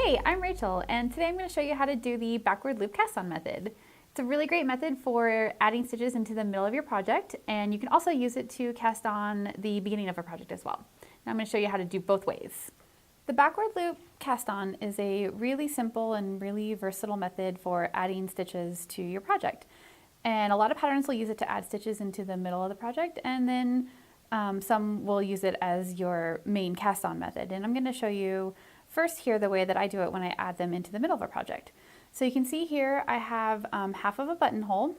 Hey, I'm Rachel, and today I'm going to show you how to do the backward loop cast on method. It's a really great method for adding stitches into the middle of your project, and you can also use it to cast on the beginning of a project as well. Now I'm going to show you how to do both ways. The backward loop cast on is a really simple and really versatile method for adding stitches to your project. And a lot of patterns will use it to add stitches into the middle of the project, and then some will use it as your main cast on method. And I'm going to show you first here the way that I do it when I add them into the middle of a project. So you can see here I have half of a buttonhole,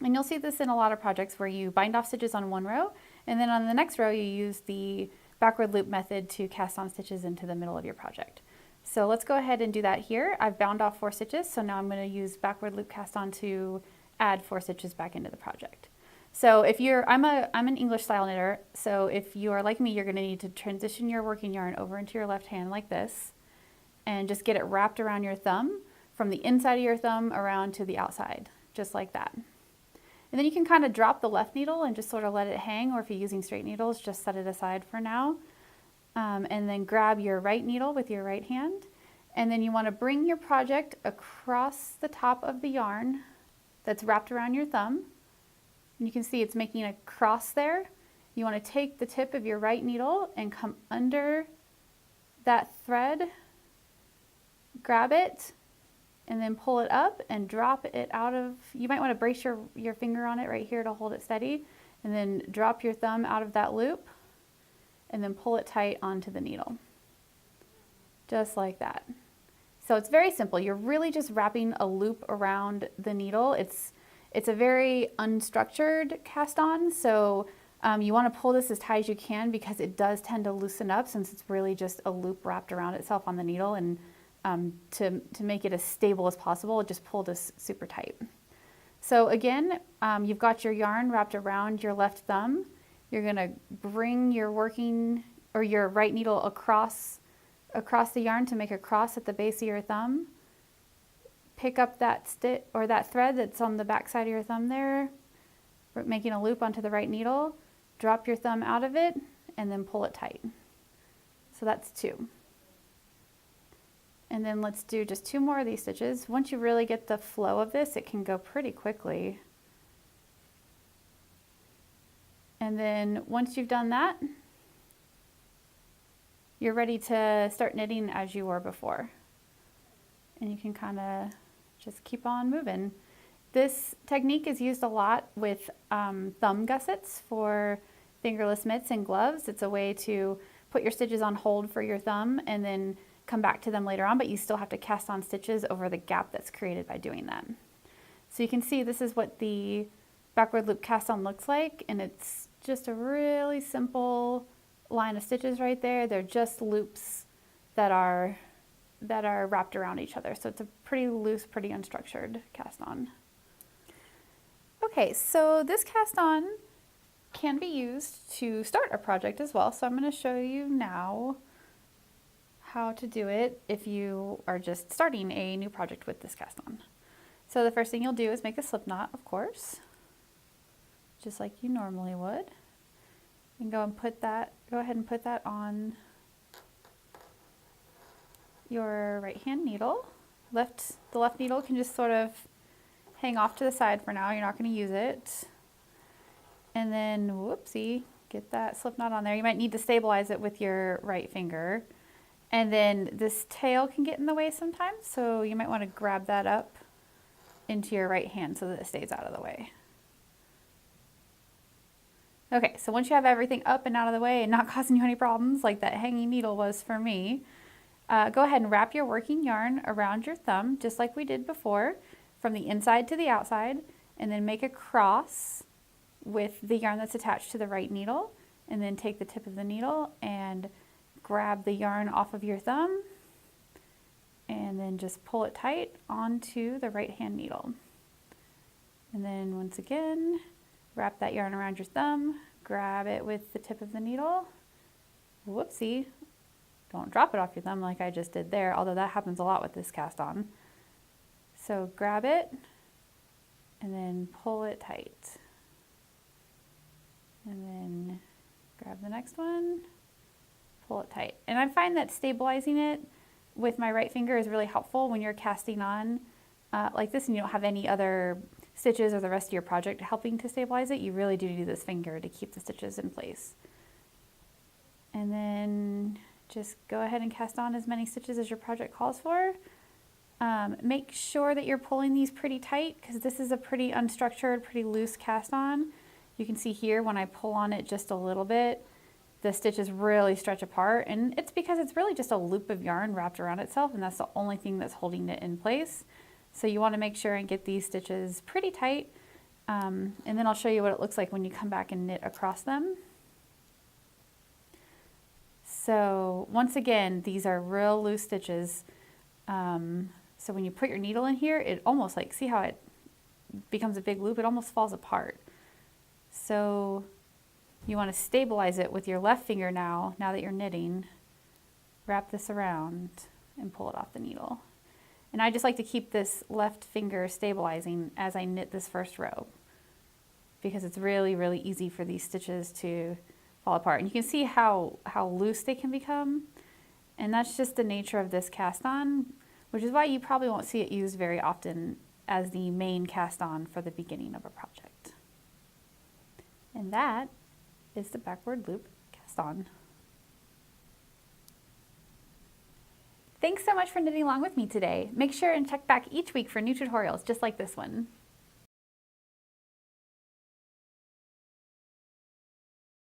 and you'll see this in a lot of projects where you bind off stitches on one row, and then on the next row you use the backward loop method to cast on stitches into the middle of your project. So let's go ahead and do that here. I've bound off 4 stitches, so now I'm going to use backward loop cast on to add 4 stitches back into the project. So if I'm an English style knitter, so if you are like me, you're going to need to transition your working yarn over into your left hand like this, and just get it wrapped around your thumb, from the inside of your thumb around to the outside, just like that. And then you can kind of drop the left needle and just sort of let it hang, or if you're using straight needles, just set it aside for now. And then grab your right needle with your right hand, and then you want to bring your project across the top of the yarn that's wrapped around your thumb. And you can see it's making a cross there. You want to take the tip of your right needle and come under that thread, grab it, and then pull it up and drop it out of, you might want to brace your finger on it right here to hold it steady, and then drop your thumb out of that loop, and then pull it tight onto the needle. Just like that. So it's very simple. You're really just wrapping a loop around the needle. It's a very unstructured cast on, so you want to pull this as tight as you can because it does tend to loosen up since it's really just a loop wrapped around itself on the needle, and to make it as stable as possible, just pull this super tight. So again, you've got your yarn wrapped around your left thumb. You're going to bring your your right needle across the yarn to make a cross at the base of your thumb. Pick up that that thread that's on the back side of your thumb there, making a loop onto the right needle, drop your thumb out of it, and then pull it tight. So that's 2. And then let's do just 2 more of these stitches. Once you really get the flow of this, it can go pretty quickly. And then once you've done that, you're ready to start knitting as you were before. And you can kind of just keep on moving. This technique is used a lot with thumb gussets for fingerless mitts and gloves. It's a way to put your stitches on hold for your thumb and then come back to them later on, but you still have to cast on stitches over the gap that's created by doing that. So you can see this is what the backward loop cast on looks like, and it's just a really simple line of stitches right there. They're just loops that are wrapped around each other. So it's a pretty loose, pretty unstructured cast on. Okay, so this cast on can be used to start a project as well. So I'm going to show you now how to do it if you are just starting a new project with this cast on. So the first thing you'll do is make a slip knot, of course, just like you normally would. And go ahead and put that on your right hand needle. The left needle can just sort of hang off to the side for now. You're not going to use it. And then, whoopsie, get that slip knot on there. You might need to stabilize it with your right finger. And then this tail can get in the way sometimes, so you might want to grab that up into your right hand so that it stays out of the way. Okay, so once you have everything up and out of the way and not causing you any problems like that hanging needle was for me, go ahead and wrap your working yarn around your thumb just like we did before, from the inside to the outside, and then make a cross with the yarn that's attached to the right needle, and then take the tip of the needle and grab the yarn off of your thumb, and then just pull it tight onto the right hand needle. And then once again, wrap that yarn around your thumb, grab it with the tip of the needle. Whoopsie, don't drop it off your thumb like I just did there, although that happens a lot with this cast on. So grab it and then pull it tight. And then grab the next one, pull it tight. And I find that stabilizing it with my right finger is really helpful when you're casting on like this and you don't have any other stitches or the rest of your project helping to stabilize it. You really do this finger to keep the stitches in place. And then just go ahead and cast on as many stitches as your project calls for. Make sure that you're pulling these pretty tight because this is a pretty unstructured, pretty loose cast on. You can see here when I pull on it just a little bit, the stitches really stretch apart, and it's because it's really just a loop of yarn wrapped around itself, and that's the only thing that's holding it in place. So you want to make sure and get these stitches pretty tight, and then I'll show you what it looks like when you come back and knit across them. So once again, these are real loose stitches. So when you put your needle in here, it almost like, see how it becomes a big loop? It almost falls apart. So you want to stabilize it with your left finger now that you're knitting. Wrap this around and pull it off the needle. And I just like to keep this left finger stabilizing as I knit this first row because it's really, really easy for these stitches to fall apart. And you can see how loose they can become. And that's just the nature of this cast on, which is why you probably won't see it used very often as the main cast on for the beginning of a project. And that is the backward loop cast on. Thanks so much for knitting along with me today. Make sure and check back each week for new tutorials just like this one.